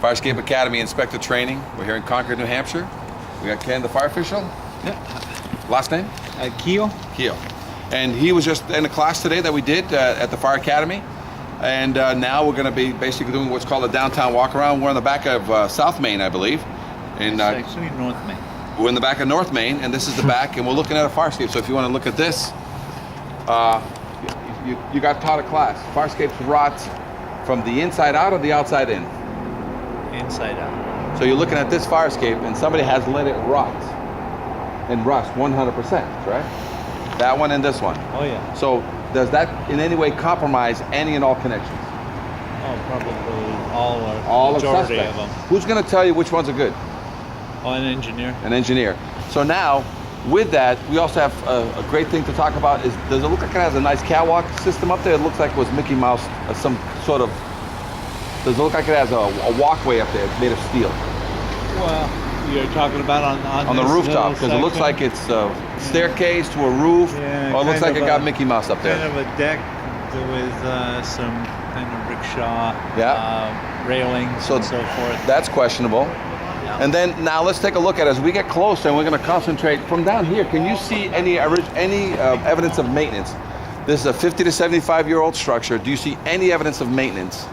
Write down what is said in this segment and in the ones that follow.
Fire Escape Academy Inspector Training. We're here in Concord, New Hampshire. We got Ken, the fire official. Yeah. Last name? Keel. Keel. And he was just in a class today that we did at the Fire Academy. And now we're going to be basically doing what's called a downtown walk around. We're on the back of South Main, I believe. It's actually North Main. We're in the back of North Main, and this is the back, and we're looking at a fire escape. So if you want to look at this, you got taught a class. Fire escapes rot from the inside out or the outside in? Inside out. So you're looking at this fire escape, and somebody has let it rot and rust 100%, right? That one and this one. Oh yeah. So does that in any way compromise any and all connections? Oh, probably all or All majority of of them. Who's going to tell you which ones are good? Oh, an engineer. An engineer. So now, with that, we also have a great thing to talk about. Is does it look like it has a nice catwalk system up there? It looks like it was Mickey Mouse, some sort of. Does it look like it has a walkway up there made of steel? Well, you're talking about on the this rooftop, because it looks like it's a staircase to a roof. Yeah, or it looks like it got a- Mickey Mouse up there. Kind of a deck with some kind of rickshaw railings So and so forth. That's questionable. Yeah. And then now let's take a look at it as we get closer, and we're going to concentrate from down here. Can you see any evidence of maintenance? This is a 50 to 75-year-old structure. Do you see any evidence of maintenance?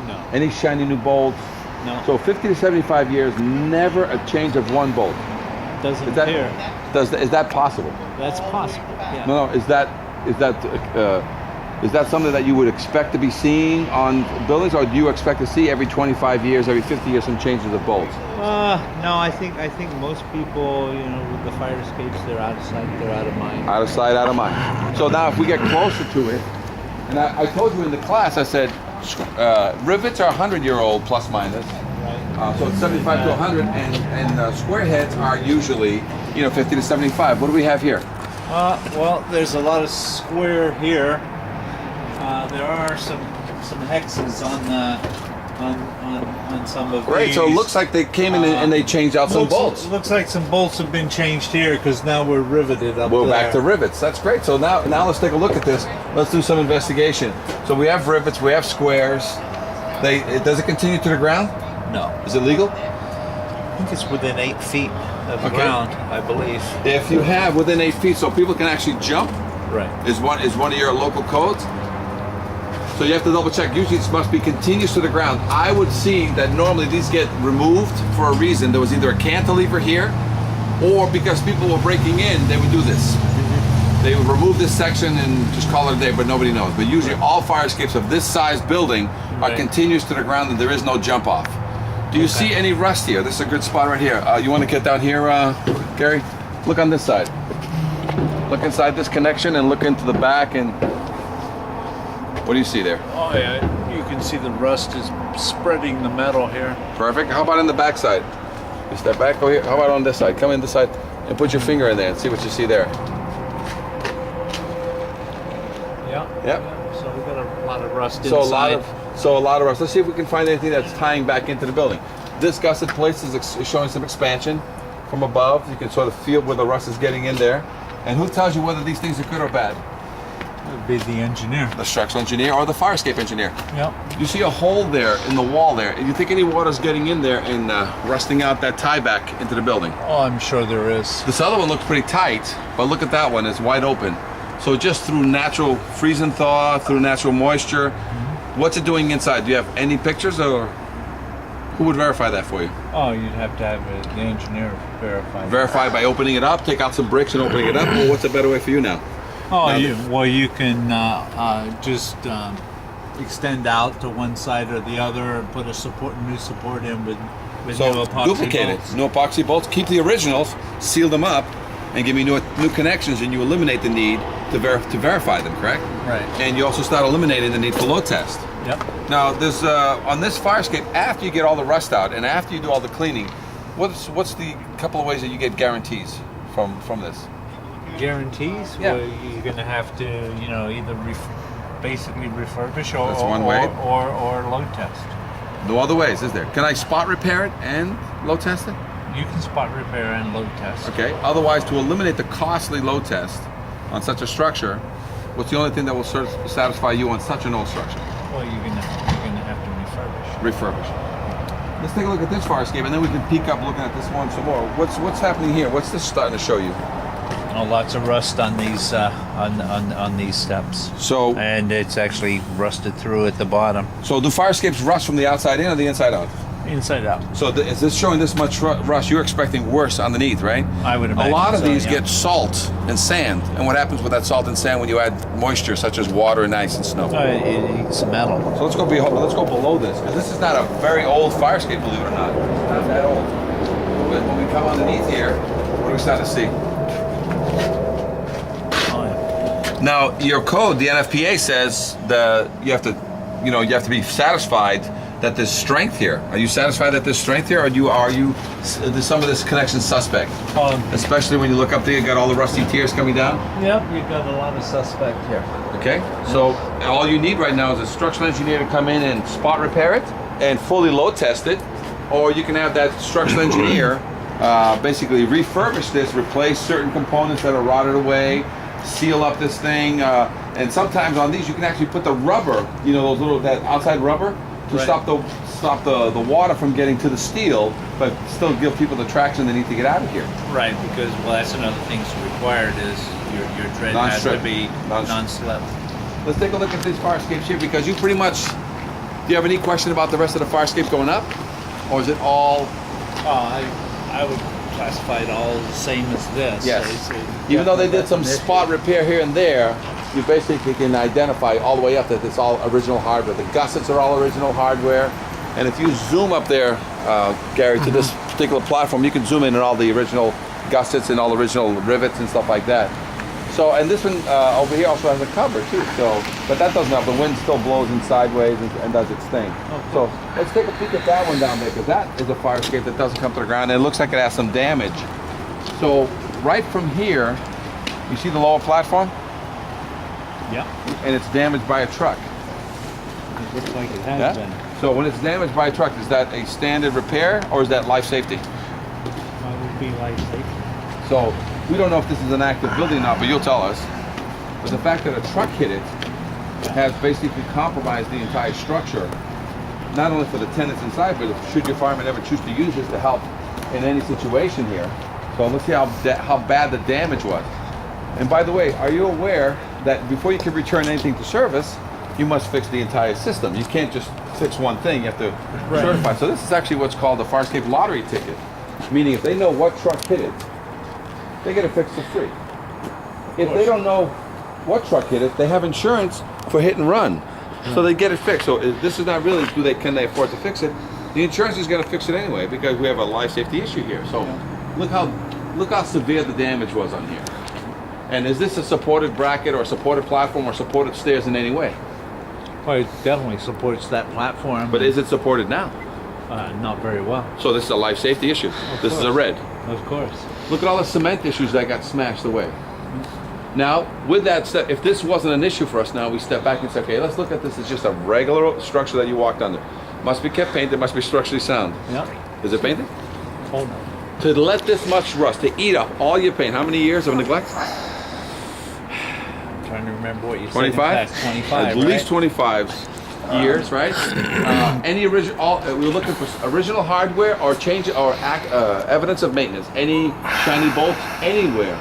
No. Any shiny new bolts? No. So 50 to 75 years, never a change of one bolt. Doesn't Is that appear. is that possible? That's possible. Yeah. No. Is that something that you would expect to be seeing on buildings, or do you expect to see every 25 years, every 50 years, some changes of bolts? No, I think most people, with the fire escapes, they're out of sight, they're out of mind. Out of sight, out of mind. So now if we get closer to it, and I told you in the class, I said, rivets are 100-year-old plus minus. Right. So it's 75 to 100, and square heads are usually, 50 to 75. What do we have here? Well, there's a lot of square here. There are some hexes on some of Great. these. So it looks like they came in and they changed out some bolts. Looks like some bolts have been changed here because now we're riveted up We're there. back to rivets. That's great. So now let's take a look at this. Let's do some investigation. So we have rivets. We have squares. Does it continue to the ground? No. Is it legal? I think it's within 8 feet of the ground, I believe. If you have within 8 feet, so people can actually jump, Right. is one of your local codes. So you have to double check. Usually this must be continuous to the ground. I would see that normally these get removed for a reason. There was either a cantilever here, or because people were breaking in, they would do this. They would remove this section and just call it a day, but nobody knows. But usually all fire escapes of this size building are Right. continuous to the ground, and there is no jump off. Do you see any rust here? This is a good spot right here. You want to get down here, Gary? Look on this side. Look inside this connection and look into the back, and what do you see there? Oh yeah, you can see the rust is spreading the metal here. Perfect. How about in the back side? You step back, go here. How about on this side? Come in this side and put your finger in there and see what you see there. Yeah. Yep. So we've got a lot of rust So inside. a lot of rust. Let's see if we can find anything that's tying back into the building. This gusset place is showing some expansion from above. You can sort of feel where the rust is getting in there. And who tells you whether these things are good or bad? It would be the engineer. The structural engineer or the fire escape engineer. Yep. You see a hole there in the wall there. Do you think any water's getting in there and rusting out that tie back into the building? Oh, I'm sure there is. This other one looks pretty tight, but look at that one, it's wide open. So just through natural freeze and thaw, through natural moisture, what's it doing inside? Do you have any pictures, or who would verify that for you? Oh, you'd have to have the engineer verify. Verify by opening it up, take out some bricks and opening it up, or what's a better way for you now? Oh, Now you can just extend out to one side or the other, and put a new support in with So new epoxy duplicate bolts. it, no epoxy bolts, keep the originals, seal them up, and give me new connections, and you eliminate the need to verify them, correct? Right. And you also start eliminating the need for load test. Yep. Now, there's on this fire escape, after you get all the rust out and after you do all the cleaning, what's the couple of ways that you get guarantees from this? Guarantees? Yeah. Well, you're going to have to, either basically refurbish or That's one way. or load test. No other ways, is there? Can I spot repair it and load test it? You can spot repair and load test. Okay. Otherwise, to eliminate the costly load test on such a structure, what's the only thing that will satisfy you on such an old structure? Well, you're gonna have to refurbish. Refurbish. Let's take a look at this fire escape, and then we can peek up looking at this one some more. What's happening here? What's this starting to show you? Oh, lots of rust on these on these steps. So, And it's actually rusted through at the bottom, so do fire escapes rust from the outside in or the inside out? inside out. So is this showing this much rust? You're expecting worse underneath, right? I would imagine a lot of so, these yeah. get salt and sand, and what happens with that salt and sand when you add moisture, such as water and ice and snow? It's metal. So let's go below this, because this is not a very old fire escape, believe it or not. It's not that old. But when we come underneath here, what do we start to see? Oh, yeah. Now, your code, the NFPA says you have to be satisfied that there's strength here. Are you satisfied that there's strength here, or is some of this connection suspect? Especially when you look up there, you got all the rusty tiers coming down. Yep, you've got a lot of suspect here. Okay, so all you need right now is a structural engineer to come in and spot repair it and fully load test it, or you can have that structural engineer basically refurbish this, replace certain components that are rotted away, seal up this thing, and sometimes on these you can actually put the rubber, that outside rubber, to Right. stop the water from getting to the steel, but still give people the traction they need to get out of here. Right, because that's another thing that's required is your tread has to Non-slip. be non-slip. Let's take a look at these fire escapes here, because you pretty much, do you have any question about the rest of the fire escape going up? Or is it all? I would classify it all the same as this. Yes. Even though they did some spot repair here and there, you basically can identify all the way up that it's all original hardware. The gussets are all original hardware. And if you zoom up there, Gary, to this particular platform, you can zoom in on all the original gussets and all the original rivets and stuff like that. So, and this one over here also has a cover too. So, but that doesn't help. The wind still blows in sideways and does its thing. So let's take a peek at that one down there, because that is a fire escape that doesn't come to the ground, and it looks like it has some damage. So right from here, you see the lower platform? Yeah, And it's damaged by a truck. it looks like it has been. So when it's damaged by a truck, is that a standard repair or is that life safety? That would be life safety. So we don't know if this is an active building or not, but you'll tell us. But the fact that a truck hit it has basically compromised the entire structure, not only for the tenants inside, but should your fireman ever choose to use this to help in any situation here. So let's see how bad the damage was. And by the way, are you aware that before you can return anything to service, you must fix the entire system? You can't just fix one thing, you have to certify. So this is actually what's called the fire escape lottery ticket, meaning if they know what truck hit it, they get it fixed for free. If they don't know what truck hit it, they have insurance for hit and run, so they get it fixed. So this is not really can they afford to fix it. The insurance is going to fix it anyway, because we have a life safety issue here. So look how severe the damage was on here. And is this a supported bracket or a supported platform or supported stairs in any way? Well, it definitely supports that platform. But is it supported now? Not very well. So this is a life safety issue. This is a red. Of course. Look at all the cement issues that got smashed away. Now, with that said, if this wasn't an issue for us, now we step back and say, okay, let's look at this as just a regular structure that you walked under. Must be kept painted, must be structurally sound. Yeah. Is it painted? Oh no. To let this much rust, to eat up all your paint, how many years of neglect? I'm trying to remember what you 25? said. 25. At least 25 years, right? Any original? We were looking for original hardware or evidence of maintenance. Any shiny bolts anywhere?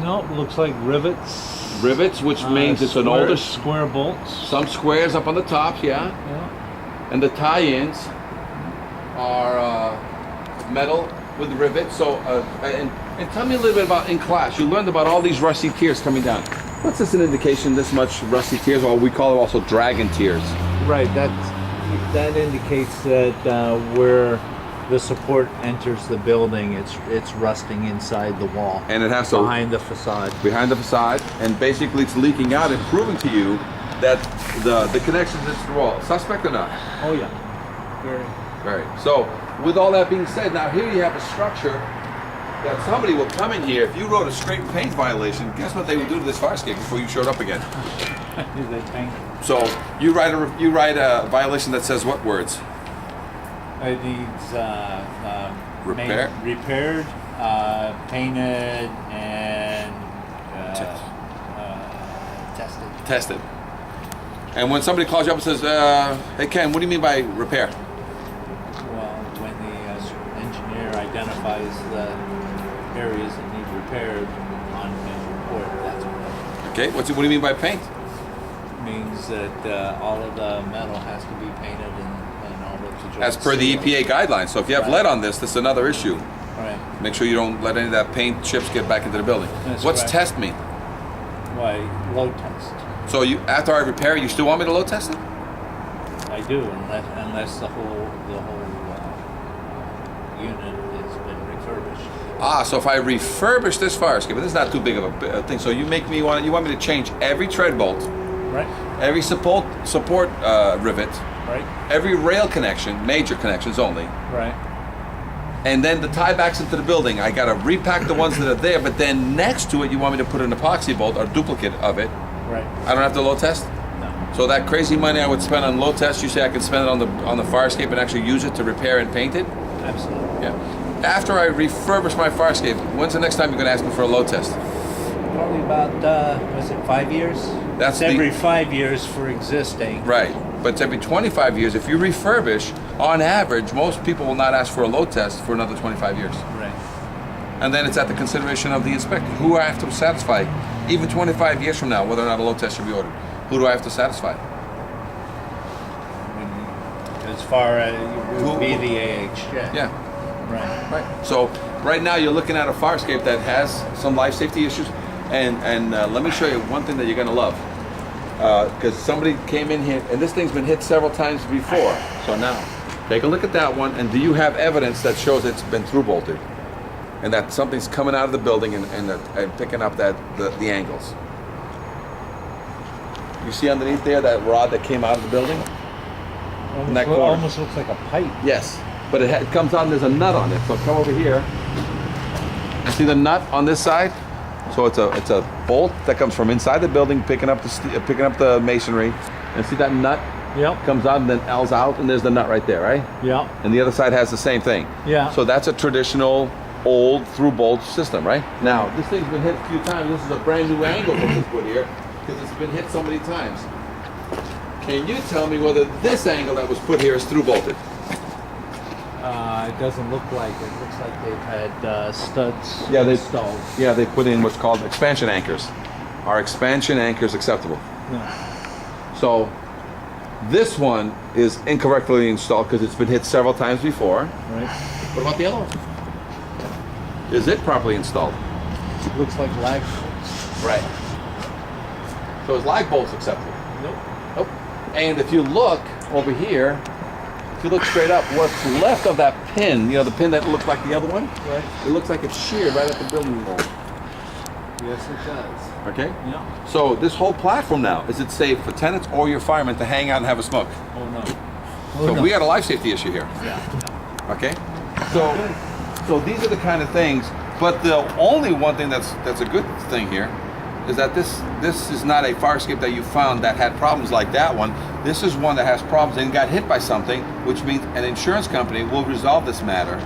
No, it looks like rivets. Rivets, which means it's an older. Square bolts. Some squares up on the tops, yeah. Yeah. And the tie-ins are metal with rivets. So, and tell me a little bit about in class. You learned about all these rusty tiers coming down. What's this an indication? This much rusty tiers, or we call it also dragon tiers. Right. That indicates that where the support enters the building, it's rusting inside the wall. And it has to behind the facade. Behind the facade, and basically it's leaking out and proving to you that the connections is the wall. Suspect or not? Oh yeah. Very. So, with all that being said, now here you have a structure that somebody will come in here. If you wrote a straight paint violation, guess what they would do to this fire escape before you showed up again? They paint. So you write a violation that says what words? It needs repaired, painted, and tested. Tested. And when somebody calls you up and says, "Hey Ken, what do you mean by repair?" Well, when the engineer identifies the areas that need repaired on his report, that's what Okay, what do you mean by paint? that means that all of the metal has to be painted and all of the joints. As per the sealed. EPA guidelines. So if you have lead on this is another issue. Right. Make sure you don't let any of that paint chips get back into the building. That's What's correct. test mean? Why, load test. So you, after I repair it, you still want me to load test it? I do, unless the whole unit has been refurbished. Ah, so if I refurbish this fire escape, but this is not too big of a thing. So you want me to change every tread bolt, Right. every support rivet, Right. every rail connection, major connections only, Right. and then the tiebacks into the building. I gotta repack the ones that are there, but then next to it, you want me to put an epoxy bolt or duplicate of it. Right. I don't have to load test. No. So that crazy money I would spend on load test, you say I can spend it on the fire escape and actually use it to repair and paint it? Absolutely. Yeah. After I refurbish my fire escape, when's the next time you're gonna ask me for a load test? Probably about, was it 5 years? That's It's the- every 5 years for existing. Right. But it's every 25 years. If you refurbish, on average, most people will not ask for a load test for another 25 years. Right. And then it's at the consideration of the inspector. Who do I have to satisfy? Even 25 years from now, whether or not a load test should be ordered. Who do I have to satisfy? As far as it would be the AHJ. Yeah. Right. Right. So right now you're looking at a fire escape that has some life safety issues, and let me show you one thing that you're gonna love, because somebody came in here and this thing's been hit several times before. So now, take a look at that one, and do you have evidence that shows it's been through bolted, and that something's coming out of the building and picking up the angles? You see underneath there that rod that came out of the building? In that corner. Almost looks like a pipe. Yes, but it comes on, there's a nut on it. So come over here and see the nut on this side? So it's a bolt that comes from inside the building, picking up the masonry. And see that nut Yep. comes on and then L's out, and there's the nut right there, right? Yep. And the other side has the same thing. Yeah. So that's a traditional old through bolt system, right? Now, this thing's been hit a few times. This is a brand new angle that was put here because it's been hit so many times. Can you tell me whether this angle that was put here is through bolted? It doesn't look like it. It looks like they've had studs Yeah, they- installed. Yeah, they put in what's called expansion anchors. Are expansion anchors acceptable? No. So this one is incorrectly installed because it's been hit several times before. Right. What about the other one? Is it properly installed? Looks like lag bolts. Right. So is lag bolts acceptable? Nope. Nope. And if you look over here, if you look straight up, what's left of that pin, the pin that looked like the other one, Right. it looks like it's sheared right at the building wall. Yes, it does. Okay? Yeah. So this whole platform now, is it safe for tenants or your firemen to hang out and have a smoke? Oh no. So we got a life safety issue here. Yeah. Okay? So these are the kind of things, but the only one thing that's a good thing here is that this is not a fire escape that you found that had problems like that one. This is one that has problems and got hit by something, which means an insurance company will resolve this matter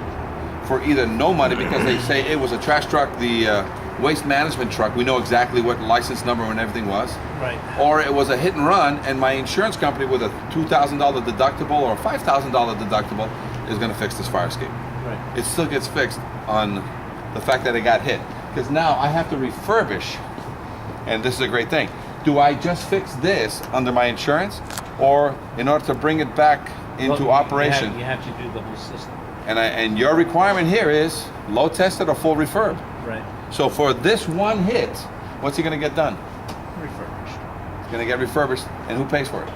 for either no money because they say it was a trash truck, the waste management truck, we know exactly what license number and everything was, Right. or it was a hit and run and my insurance company with a $2,000 deductible or a $5,000 deductible is going to fix this fire escape. Right. It still gets fixed on the fact that it got hit. Because now I have to refurbish, and this is a great thing. Do I just fix this under my insurance, or in order to bring it back into Well, operation? You have to do the whole system. And your requirement here is low tested or full refurb. Right. So for this one hit, what's he going to get done? Refurbished. It's going to get refurbished, and who pays for it?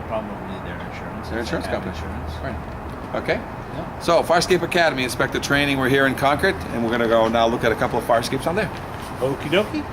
Probably their insurance. Their if they insurance have company. Insurance. Right. Okay. Yeah. So Firescape Academy Inspector Training. We're here in Concord, and we're going to go now look at a couple of fire escapes on there. Okie dokie.